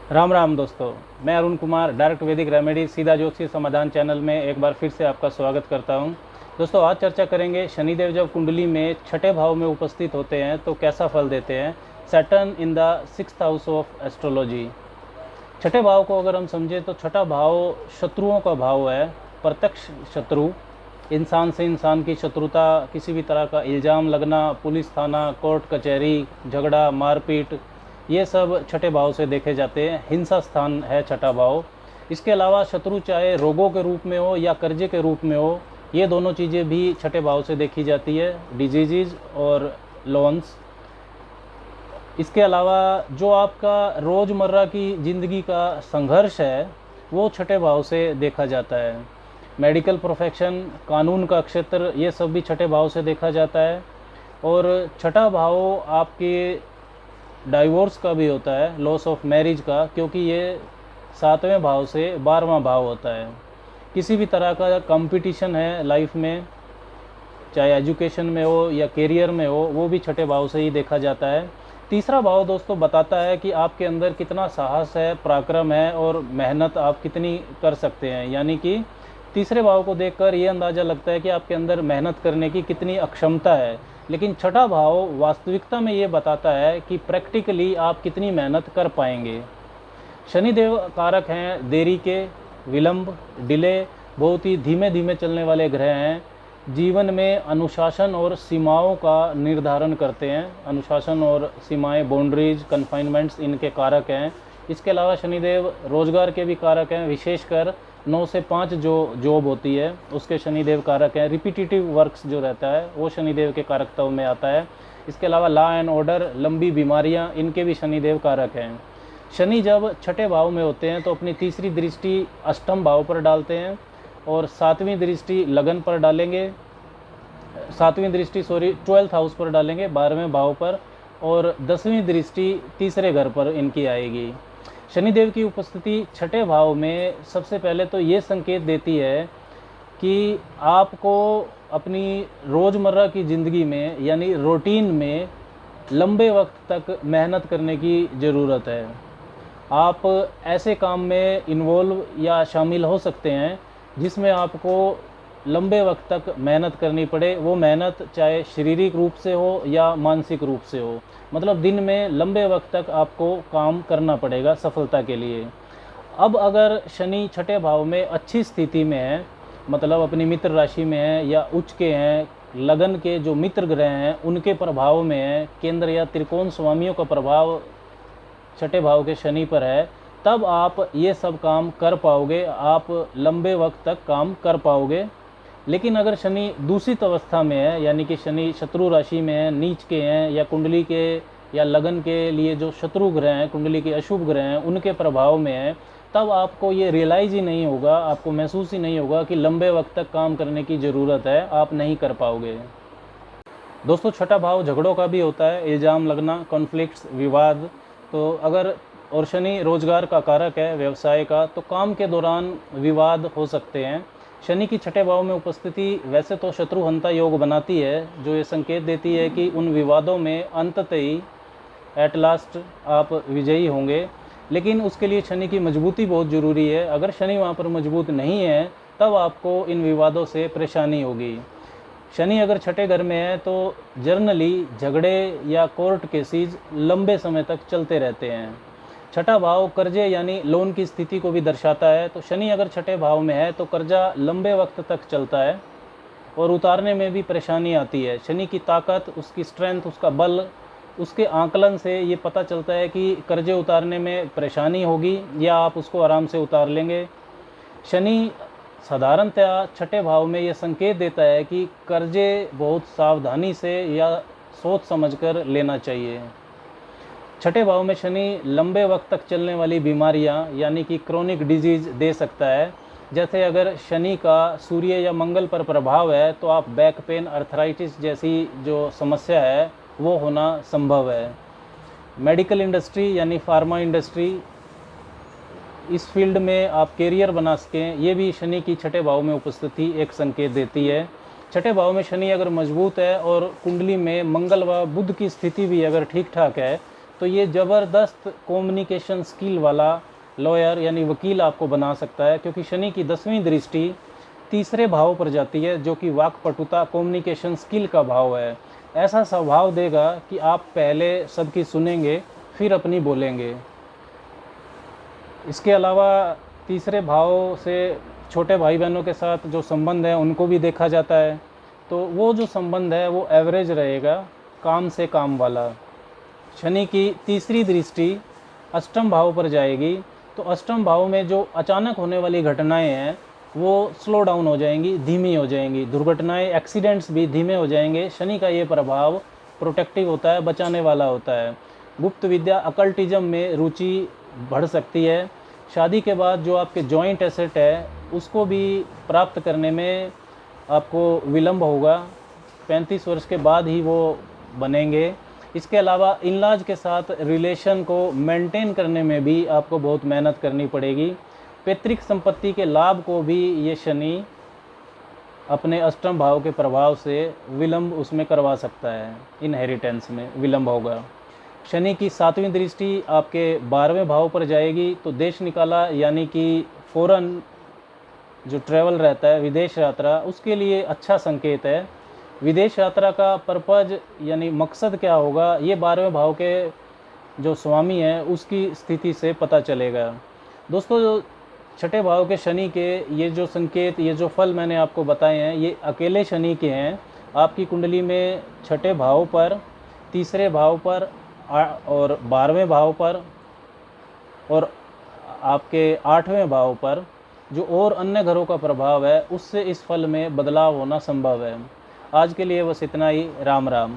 राम राम दोस्तों। मैं अरुण कुमार, डायरेक्ट वैदिक रेमेडी सीधा ज्योतिषी समाधान चैनल में एक बार फिर से आपका स्वागत करता हूं। दोस्तों, आज चर्चा करेंगे शनिदेव जब कुंडली में छठे भाव में उपस्थित होते हैं तो कैसा फल देते हैं। Saturn in the 6th house of astrology. छठे भाव को अगर हम समझें तो छठा भाव शत्रुओं का भाव है। प्रत्यक्ष शत्रु, इंसान से इंसान की शत्रुता, किसी भी तरह का इल्ज़ाम लगना, पुलिस थाना, कोर्ट कचहरी, झगड़ा, मारपीट, ये सब छठे भाव से देखे जाते हैं। हिंसा स्थान है छठा भाव। इसके अलावा शत्रु चाहे रोगों के रूप में हो या कर्जे के रूप में हो, ये दोनों चीज़ें भी छठे भाव से देखी जाती है, डिजीज़ और लोन्स। इसके अलावा जो आपका रोज़मर्रा की ज़िंदगी का संघर्ष है वो छठे भाव से देखा जाता है। मेडिकल प्रोफेशन, कानून का क्षेत्र, ये सब भी छठे भाव से देखा जाता है। और छठा भाव आपके डाइवोर्स का भी होता है, लॉस ऑफ मैरिज का, क्योंकि ये 7वें भाव से 12वां भाव होता है। किसी भी तरह का कंपटीशन है लाइफ में, चाहे एजुकेशन में हो या करियर में हो, वो भी छठे भाव से ही देखा जाता है। तीसरा भाव दोस्तों बताता है कि आपके अंदर कितना साहस है, पराक्रम है और मेहनत आप कितनी कर सकते हैं। यानी कि तीसरे भाव को देखकर ये अंदाज़ा लगता है कि आपके अंदर मेहनत करने की कितनी अक्षमता है। लेकिन छठा भाव वास्तविकता में ये बताता है कि प्रैक्टिकली आप कितनी मेहनत कर पाएंगे। शनिदेव कारक हैं देरी के, विलंब, डिले, बहुत ही धीमे धीमे चलने वाले ग्रह हैं। जीवन में अनुशासन और सीमाओं का निर्धारण करते हैं। अनुशासन और सीमाएं, बाउंड्रीज, कन्फाइनमेंट्स इनके कारक हैं। इसके अलावा शनिदेव रोजगार के भी कारक हैं, विशेषकर 9 से 5 जो जॉब होती है उसके शनिदेव कारक हैं। रिपीटिटिव वर्क्स जो रहता है वो शनिदेव के कारकत्व में आता है। इसके अलावा लॉ एंड ऑर्डर, लंबी बीमारियां, इनके भी शनिदेव कारक हैं। शनि जब छठे भाव में होते हैं तो अपनी तीसरी दृष्टि अष्टम भाव पर डालते हैं और 7वीं दृष्टि लगन पर डालेंगे। 7वीं दृष्टि 12th हाउस पर डालेंगे, 12वें भाव पर, और 10वीं दृष्टि तीसरे घर पर इनकी आएगी। शनिदेव की उपस्थिति छठे भाव में सबसे पहले तो ये संकेत देती है कि आपको अपनी रोज़मर्रा की ज़िंदगी में यानी रूटीन में लंबे वक्त तक मेहनत करने की ज़रूरत है। आप ऐसे काम में इन्वॉल्व या शामिल हो सकते हैं जिसमें आपको लंबे वक्त तक मेहनत करनी पड़े। वो मेहनत चाहे शारीरिक रूप से हो या मानसिक रूप से हो, मतलब दिन में लंबे वक्त तक आपको काम करना पड़ेगा सफलता के लिए। अब अगर शनि छठे भाव में अच्छी स्थिति में है, मतलब अपनी मित्र राशि में है या उच्च के हैं, लगन के जो मित्र ग्रह हैं उनके प्रभाव में है, केंद्र या त्रिकोण स्वामियों का प्रभाव छठे भाव के शनि पर है, तब आप ये सब काम कर पाओगे, आप लंबे वक्त तक काम कर पाओगे। लेकिन अगर शनि दूषित अवस्था में है, यानी कि शनि शत्रु राशि में है, नीच के हैं, या कुंडली के या लगन के लिए जो शत्रु ग्रह हैं, कुंडली के अशुभ ग्रह हैं, उनके प्रभाव में है, तब आपको ये रियलाइज़ ही नहीं होगा, आपको महसूस ही नहीं होगा कि लंबे वक्त तक काम करने की ज़रूरत है, आप नहीं कर पाओगे। दोस्तों, छठा भाव झगड़ों का भी होता है, इल्ज़ाम लगना, कॉन्फ्लिक्ट्स, विवाद। तो अगर और शनि रोजगार का कारक है, व्यवसाय का, तो काम के दौरान विवाद हो सकते हैं। शनि की छठे भाव में उपस्थिति वैसे तो शत्रुहंता योग बनाती है, जो ये संकेत देती है कि उन विवादों में अंततः ही एट लास्ट आप विजयी होंगे। लेकिन उसके लिए शनि की मजबूती बहुत ज़रूरी है। अगर शनि वहाँ पर मजबूत नहीं है तब आपको इन विवादों से परेशानी होगी। शनि अगर छठे घर में है तो जर्नली झगड़े या कोर्ट केसेस लंबे समय तक चलते रहते हैं। छठा भाव कर्जे यानी लोन की स्थिति को भी दर्शाता है। तो शनि अगर छठे भाव में है तो कर्जा लंबे वक्त तक चलता है और उतारने में भी परेशानी आती है। शनि की ताकत, उसकी स्ट्रेंथ, उसका बल, उसके आकलन से ये पता चलता है कि कर्जे उतारने में परेशानी होगी या आप उसको आराम से उतार लेंगे। शनि साधारणतया छठे भाव में ये संकेत देता है कि कर्जे बहुत सावधानी से या सोच समझकर लेना चाहिए। छठे भाव में शनि लंबे वक्त तक चलने वाली बीमारियां यानी कि क्रोनिक डिजीज़ दे सकता है। जैसे अगर शनि का सूर्य या मंगल पर प्रभाव है तो आप बैक पेन, अर्थराइटिस जैसी जो समस्या है वो होना संभव है। मेडिकल इंडस्ट्री यानी फार्मा इंडस्ट्री, इस फील्ड में आप कैरियर बना सकें, ये भी शनि की छठे भाव में उपस्थिति एक संकेत देती है। छठे भाव में शनि अगर मजबूत है और कुंडली में मंगल व बुध की स्थिति भी अगर ठीक ठाक है तो ये ज़बरदस्त कम्युनिकेशन स्किल वाला लॉयर यानी वकील आपको बना सकता है, क्योंकि शनि की 10वीं दृष्टि तीसरे भाव पर जाती है जो कि वाक्पटुता कम्युनिकेशन स्किल का भाव है। ऐसा स्वभाव देगा कि आप पहले सबकी सुनेंगे फिर अपनी बोलेंगे। इसके अलावा तीसरे भाव से छोटे भाई बहनों के साथ जो संबंध है उनको भी देखा जाता है, तो वो जो संबंध है वो एवरेज रहेगा, काम से काम वाला। शनि की तीसरी दृष्टि अष्टम भाव पर जाएगी, तो अष्टम भाव में जो अचानक होने वाली घटनाएं हैं वो स्लो डाउन हो जाएंगी, धीमी हो जाएंगी। दुर्घटनाएं, एक्सीडेंट्स भी धीमे हो जाएंगे। शनि का ये प्रभाव प्रोटेक्टिव होता है, बचाने वाला होता है। गुप्त विद्या अकल्टिज्म में रुचि बढ़ सकती है। शादी के बाद जो आपके जॉइंट एसेट है उसको भी प्राप्त करने में आपको विलंब होगा, 35 वर्ष के बाद ही वो बनेंगे। इसके अलावा इनलाज के साथ रिलेशन को मेंटेन करने में भी आपको बहुत मेहनत करनी पड़ेगी। पैतृक संपत्ति के लाभ को भी ये शनि अपने अष्टम भाव के प्रभाव से विलंब उसमें करवा सकता है, इनहेरिटेंस में विलंब होगा। शनि की 7वीं दृष्टि आपके 12वें भाव पर जाएगी, तो देश निकाला यानी कि फॉरेन जो ट्रैवल रहता है, विदेश यात्रा, उसके लिए अच्छा संकेत है। विदेश यात्रा का पर्पज यानी मकसद क्या होगा, ये 12वें भाव के जो स्वामी हैं उसकी स्थिति से पता चलेगा। दोस्तों, जो छठे भाव के शनि के ये जो संकेत, ये जो फल मैंने आपको बताए हैं, ये अकेले शनि के हैं। आपकी कुंडली में छठे भाव पर, तीसरे भाव पर और 12वें भाव पर और आपके 8वें भाव पर जो और अन्य घरों का प्रभाव है, उससे इस फल में बदलाव होना संभव है। आज के लिए बस इतना ही। राम राम।